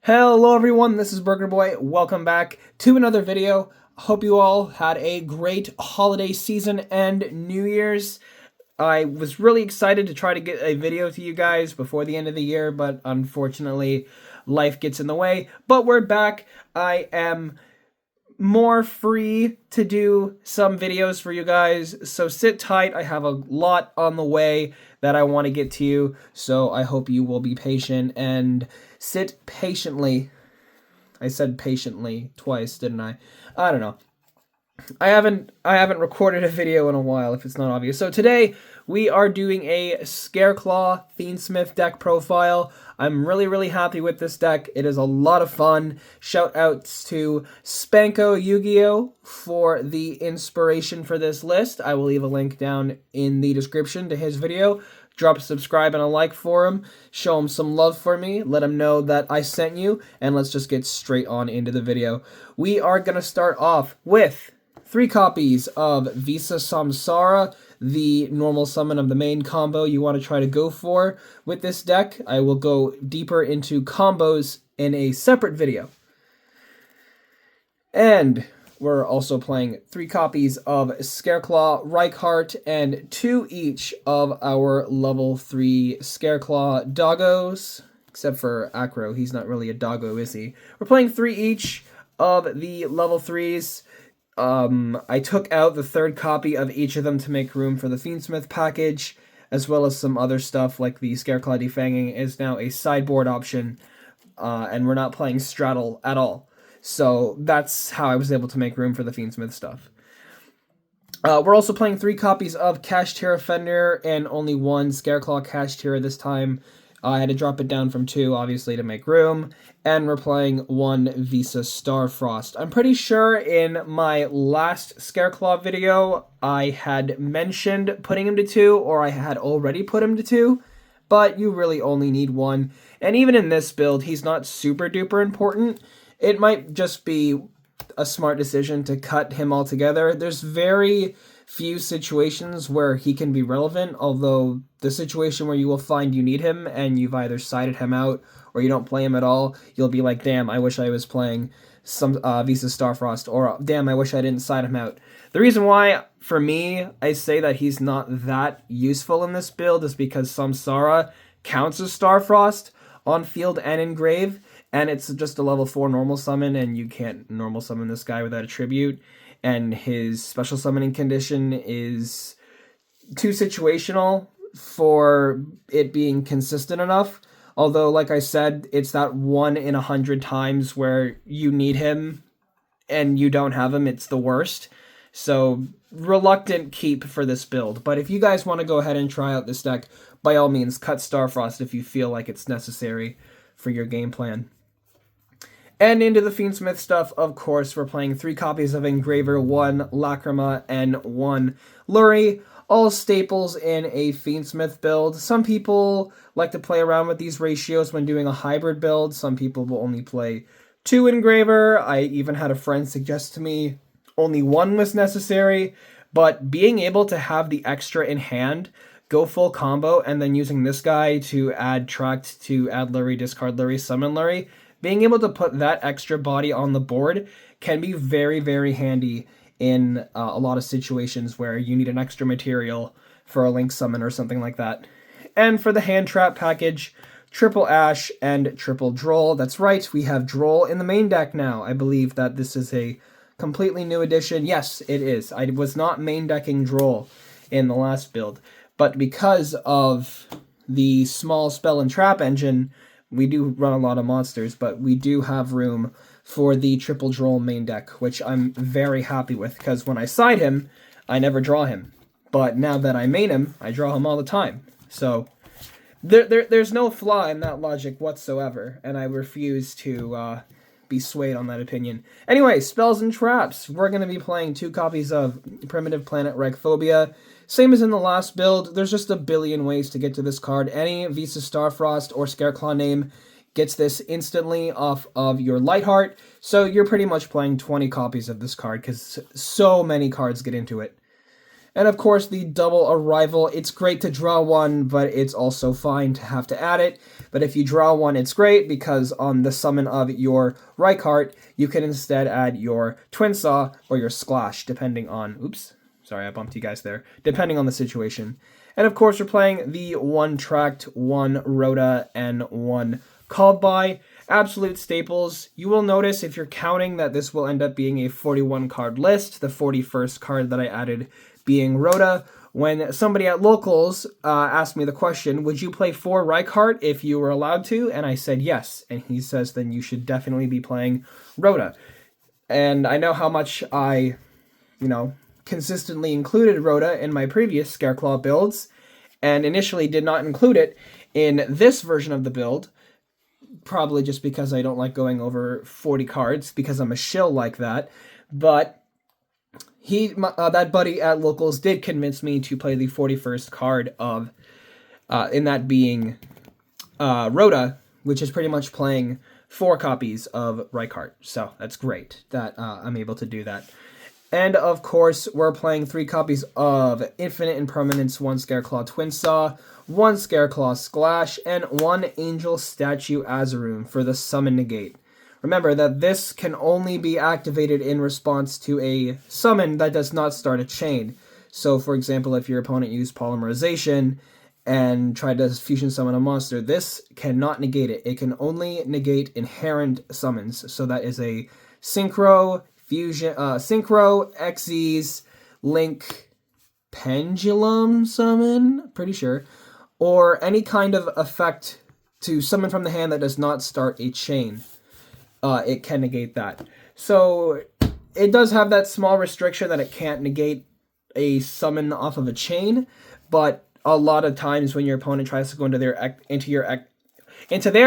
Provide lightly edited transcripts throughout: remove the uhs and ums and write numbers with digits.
Hello everyone, this is Burger Boy. Welcome back to another video. Hope you all had a great holiday season and New Year's. I was really excited to try to get a video to you guys before the end of the year, but unfortunately life gets in the way. But we're back. I am more free to do some videos for you guys, so sit tight. I have a lot on the way that I want to get to you, so I hope you will be patient and sit patiently. I said patiently twice, didn't I? I don't know. I haven't recorded a video in a while, if it's not obvious. So today we are doing a Scareclaw Fiendsmith deck profile. I'm really happy with this deck. It is a lot of fun. Shout outs to Spanko Yu-Gi-Oh for the inspiration for this list. I will leave a link down in the description to his video. Drop a subscribe and a like for him. Show him some love for me. Let him know that I sent you. And let's just get straight on into the video. We are going to start off with 3 copies of Visa Samsara, the normal summon of the main combo you want to try to go for with this deck. I will go deeper into combos in a separate video. And we're also playing 3 copies of Scareclaw, Reichheart, and 2 each of our level 3 Scareclaw doggos. Except for Acro, he's not really a doggo, is he? We're playing 3 each of the level 3s. I took out the 3rd copy of each of them to make room for the Fiendsmith package, as well as some other stuff like the Scareclaw Defanging is now a sideboard option, and we're not playing Straddle at all. So that's how I was able to make room for the Fiendsmith stuff. We're also playing 3 copies of Kashtira Fender and only 1 Scareclaw Kashtira this time. I had to drop it down from 2, obviously, to make room. And we're playing 1 Visa Starfrost. I'm pretty sure in my last Scareclaw video, I had mentioned putting him to 2, or I had already put him to 2. But you really only need 1. And even in this build, he's not super duper important. It might just be a smart decision to cut him altogether. There's very few situations where he can be relevant, although the situation where you will find you need him and you've either sided him out or you don't play him at all, you'll be like, damn, I wish I was playing some Visa Starfrost, or damn, I wish I didn't side him out. The reason why, for me, I say that he's not that useful in this build is because Samsara counts as Starfrost on field and in grave, and it's just a level 4 normal summon, and you can't normal summon this guy without a tribute. And his special summoning condition is too situational for it being consistent enough. Although, like I said, it's that 1 in 100 times where you need him and you don't have him, it's the worst. So, reluctant keep for this build. But if you guys want to go ahead and try out this deck, by all means, cut Starfrost if you feel like it's necessary for your game plan. And into the Fiendsmith stuff, of course, we're playing 3 copies of Engraver, 1 Lacrima, and 1 Lurie, all staples in a Fiendsmith build. Some people like to play around with these ratios when doing a hybrid build. Some people will only play 2 Engraver. I even had a friend suggest to me only 1 was necessary, but being able to have the extra in hand, go full combo, and then using this guy to add Tract, to add Lurie, discard Lurie, summon Lurie, being able to put that extra body on the board can be very handy in a lot of situations where you need an extra material for a Link summon or something like that. And for the hand trap package, triple Ash and triple Droll. That's right, we have Droll in the main deck now. I believe that this is a completely new addition. Yes, it is. I was not main decking Droll in the last build, but because of the small spell and trap engine, we do run a lot of monsters, but we do have room for the triple Droll main deck, which I'm very happy with, because when I side him, I never draw him. But now that I main him, I draw him all the time. So there's no flaw in that logic whatsoever, and I refuse to be swayed on that opinion. Anyway, spells and traps. We're going to be playing 2 copies of Primitive Planet Reichphobia. Same as in the last build, there's just a billion ways to get to this card. Any Visa Starfrost or Scareclaw name gets this instantly off of your Lightheart, so you're pretty much playing 20 copies of this card, because so many cards get into it. And of course, the double arrival. It's great to draw one, but it's also fine to have to add it. But if you draw one, it's great because on the summon of your Reichardt, you can instead add your Twin Saw or your Splash, depending on... Oops, sorry, I bumped you guys there. Depending on the situation. And of course, we're playing the 1 Tract, 1 Rhoda, and 1 Called By. Absolute staples. You will notice if you're counting that this will end up being a 41 card list, the 41st card that I added being Rhoda. When somebody at Locals asked me the question, would you play 4 Reichardt if you were allowed to? And I said yes. And he says, then you should definitely be playing Rhoda. And I know how much I, consistently included Rhoda in my previous Scareclaw builds, and initially did not include it in this version of the build, probably just because I don't like going over 40 cards, because I'm a shill like that. But that buddy at Locals did convince me to play the 41st card of, in that being Rhoda, which is pretty much playing 4 copies of Reichardt. So that's great that I'm able to do that. And of course, we're playing 3 copies of Infinite Impermanence, 1 Scareclaw Twin Saw, 1 Scareclaw Splash, and 1 Angel Statue Azaroon for the Summon Negate. Remember that this can only be activated in response to a summon that does not start a chain. So, for example, if your opponent used Polymerization and tried to fusion summon a monster, this cannot negate it. It can only negate inherent summons. So that is a Synchro, Fusion, Synchro, Xyz, Link, Pendulum summon, pretty sure, or any kind of effect to summon from the hand that does not start a chain. It can negate that. So it does have that small restriction that it can't negate a summon off of a chain, but a lot of times when your opponent tries to go into their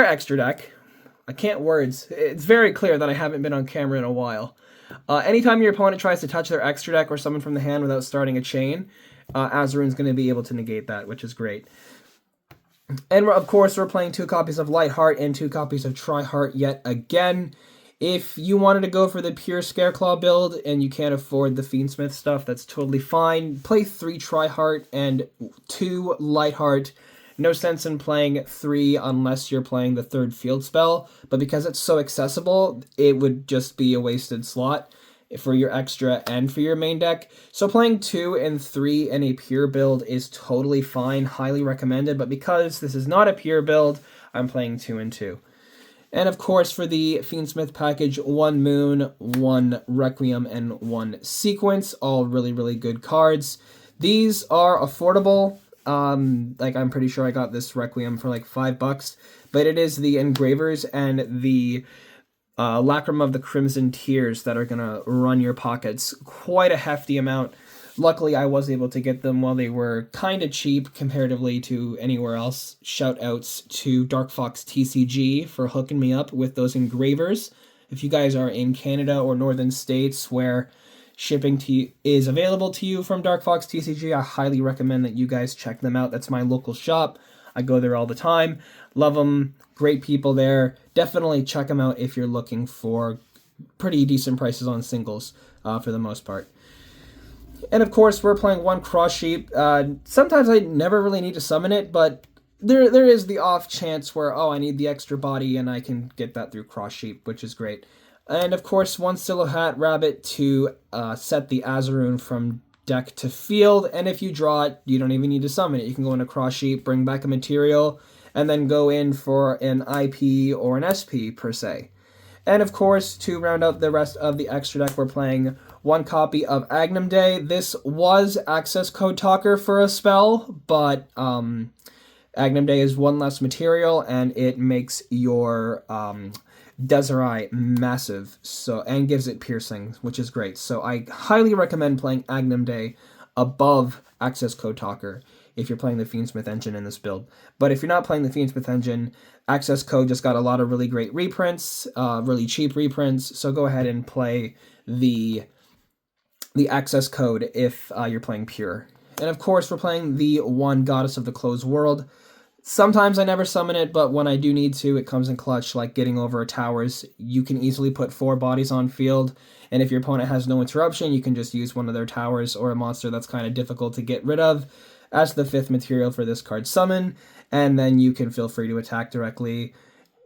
extra deck, I can't words. It's very clear that I haven't been on camera in a while. Anytime your opponent tries to touch their extra deck or summon from the hand without starting a chain, Azaroon's going to be able to negate that, which is great. And of course, we're playing 2 copies of Lightheart and 2 copies of Tryheart yet again. If you wanted to go for the pure Scareclaw build and you can't afford the Fiendsmith stuff, that's totally fine. Play 3 Tryheart and 2 Lightheart. No sense in playing 3 unless you're playing the 3rd field spell, but because it's so accessible, it would just be a wasted slot for your extra and for your main deck. So playing 2 and 3 in a pure build is totally fine, highly recommended, but because this is not a pure build, I'm playing 2 and 2. And of course, for the Fiendsmith package, 1 Moon, 1 Requiem, and 1 Sequence, all really, really good cards. These are affordable. I'm pretty sure I got this Requiem for like $5, but it is the Engravers and the Lacrima of the Crimson Tears that are going to run your pockets quite a hefty amount. Luckily, I was able to get them while they were kind of cheap comparatively to anywhere else. Shout outs to Dark Fox TCG for hooking me up with those Engravers. If you guys are in Canada or northern states where shipping is available to you from Dark Fox TCG, I highly recommend that you guys check them out. That's my local shop. I go there all the time. Love them. Great people there. Definitely check them out if you're looking for pretty decent prices on singles for the most part. And of course, we're playing 1 Cross Sheep. Sometimes I never really need to summon it, but there is the off chance where, I need the extra body and I can get that through Cross Sheep, which is great. And of course, 1 Silhouette Rabbit to set the Azaroon from deck to field, and if you draw it, you don't even need to summon it. You can go into Cross Sheep, bring back a material, and then go in for an IP or an SP, per se. And of course, to round out the rest of the extra deck, we're playing 1 copy of Agnum Day. This was Access Code Talker for a spell, but Agnum Day is 1 less material, and it makes your Desiree massive, and gives it piercing, which is great. So I highly recommend playing Agnum Day above Access Code Talker if you're playing the Fiendsmith engine in this build. But if you're not playing the Fiendsmith engine, Access Code just got a lot of really great reprints, really cheap reprints, so go ahead and play the Access Code if you're playing pure. And of course, we're playing the 1 Goddess of the Closed World. Sometimes I never summon it, but when I do need to, it comes in clutch, like getting over towers. You can easily put 4 bodies on field, and if your opponent has no interruption, you can just use one of their towers or a monster that's kind of difficult to get rid of as the 5th material for this card summon, and then you can feel free to attack directly,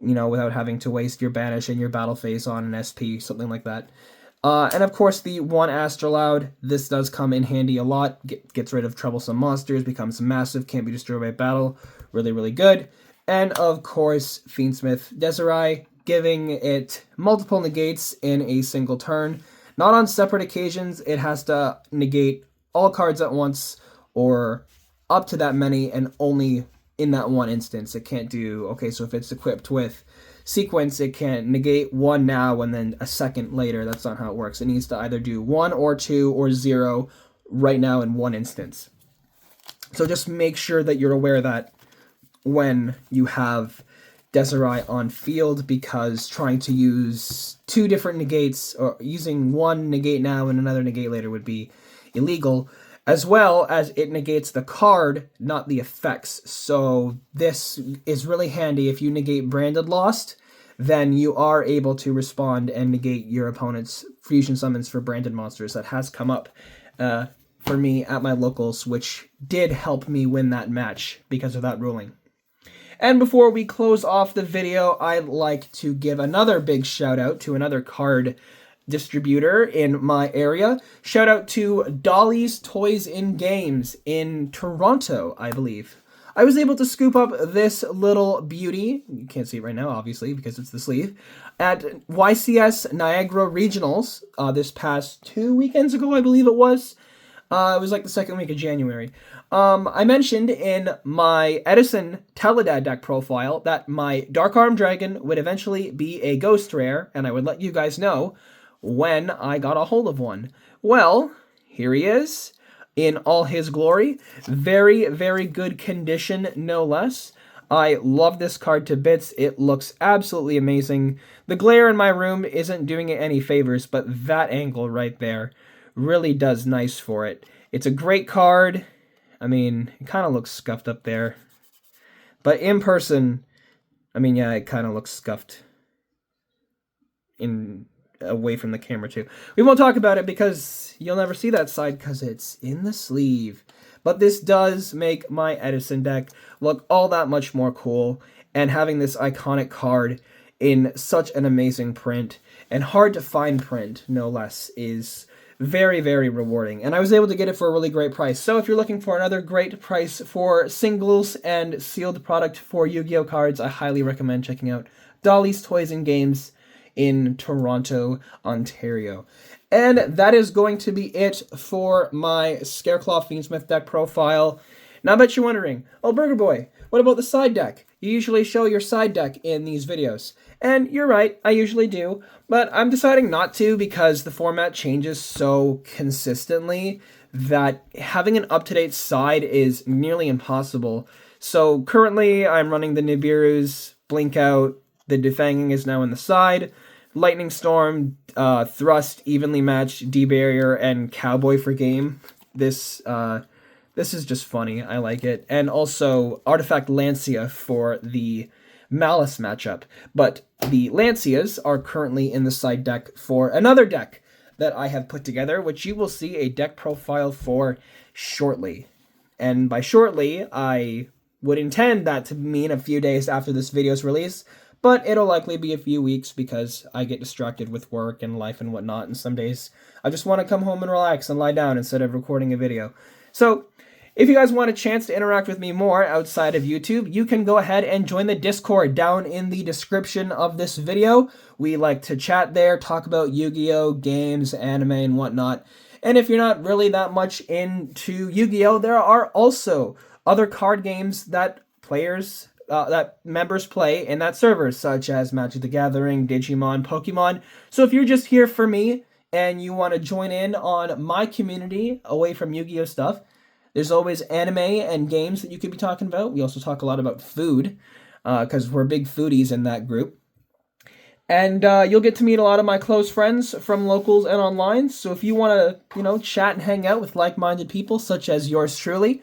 you know, without having to waste your banish and your battle phase on an SP, something like that. And of course, the 1 Astrolaud, this does come in handy a lot, gets rid of troublesome monsters, becomes massive, can't be destroyed by battle, really, really good. And of course, Fiendsmith Desiree, giving it multiple negates in a single turn. Not on separate occasions, it has to negate all cards at once, or up to that many, and only in that one instance. It can't do, okay, so if it's equipped with Sequence, it can negate 1 now and then a second later. That's not how it works. It needs to either do 1 or 2 or 0 right now in one instance. So just make sure that you're aware of that when you have Desiree on field, because trying to use 2 different negates, or using 1 negate now and another negate later, would be illegal, as well as it negates the card, not the effects. So this is really handy. If you negate Branded Lost, then you are able to respond and negate your opponent's fusion summons for branded monsters. That has come up for me at my locals, which did help me win that match because of that ruling. And before we close off the video, I'd like to give another big shout out to another card distributor in my area. Shout out to Dolly's Toys and Games in Toronto, I believe. I was able to scoop up this little beauty, you can't see it right now obviously because it's the sleeve, at YCS Niagara Regionals this past 2 weekends ago, I believe it was. It was like the second week of January. I mentioned in my Edison Teledad deck profile that my Dark Arm Dragon would eventually be a ghost rare, and I would let you guys know when I got a hold of one. Well, here he is in all his glory. Very, very good condition, no less. I love this card to bits. It looks absolutely amazing. The glare in my room isn't doing it any favors, but that angle right there really does nice for it. It's a great card. I mean, it kind of looks scuffed up there. But in person, I mean, yeah, it kind of looks scuffed away from the camera too. We won't talk about it because you'll never see that side because it's in the sleeve. But this does make my Edison deck look all that much more cool, and having this iconic card in such an amazing print, and hard to find print, no less, is very, very rewarding. And I was able to get it for a really great price. So if you're looking for another great price for singles and sealed product for Yu-Gi-Oh cards, I highly recommend checking out Dolly's Toys and Games in Toronto, Ontario. And that is going to be it for my Scareclaw Fiendsmith deck profile. Now I bet you're wondering, oh, Burger Boy, what about the side deck? You usually show your side deck in these videos. And you're right, I usually do, but I'm deciding not to because the format changes so consistently that having an up-to-date side is nearly impossible. So currently I'm running the Nibiru's Blink Out, the Defanging is now in the side, Lightning Storm, Thrust, Evenly Matched, D-Barrier, and Cowboy for game. This is just funny. I like it. And also Artifact Lancia for the Malice matchup. But the Lancias are currently in the side deck for another deck that I have put together, which you will see a deck profile for shortly. And by shortly, I would intend that to mean a few days after this video's release, but it'll likely be a few weeks because I get distracted with work and life and whatnot, and some days I just want to come home and relax and lie down instead of recording a video. So if you guys want a chance to interact with me more outside of YouTube, you can go ahead and join the Discord down in the description of this video. We like to chat there, talk about Yu-Gi-Oh, games, anime, and whatnot. And if you're not really that much into Yu-Gi-Oh, there are also other card games that that members play in that server, such as Magic the Gathering, Digimon, Pokemon. So if you're just here for me and you want to join in on my community away from Yu-Gi-Oh stuff, there's always anime and games that you could be talking about. We also talk a lot about food, because we're big foodies in that group. And you'll get to meet a lot of my close friends from locals and online. So if you want to, chat and hang out with like-minded people such as yours truly,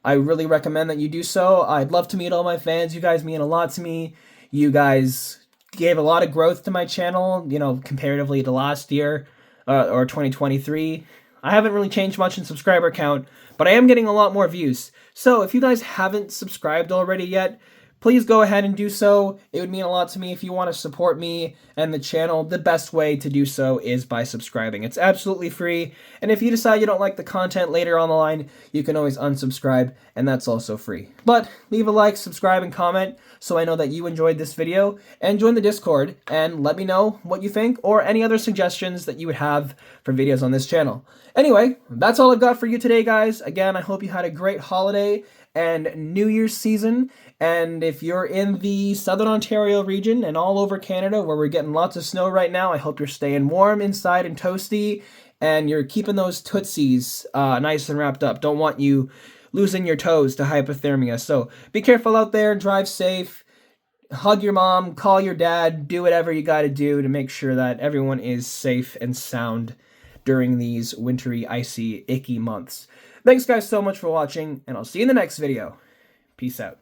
I really recommend that you do so. I'd love to meet all my fans. You guys mean a lot to me. You guys gave a lot of growth to my channel, you know, comparatively to last year, or 2023. I haven't really changed much in subscriber count, but I am getting a lot more views. So if you guys haven't subscribed already yet, please go ahead and do so. It would mean a lot to me. If you want to support me and the channel, the best way to do so is by subscribing. It's absolutely free, and if you decide you don't like the content later on the line, you can always unsubscribe, and that's also free. But leave a like, subscribe, and comment so I know that you enjoyed this video, and join the Discord, and let me know what you think, or any other suggestions that you would have for videos on this channel. Anyway, that's all I've got for you today, guys. Again, I hope you had a great holiday and New Year's season, and if you're in the Southern Ontario region and all over Canada where we're getting lots of snow right now, I hope you're staying warm inside and toasty, and you're keeping those tootsies nice and wrapped up. Don't want you losing your toes to hypothermia, so be careful out there, drive safe, hug your mom, call your dad, do whatever you gotta do to make sure that everyone is safe and sound during these wintry, icy, icky months. Thanks guys so much for watching, and I'll see you in the next video. Peace out.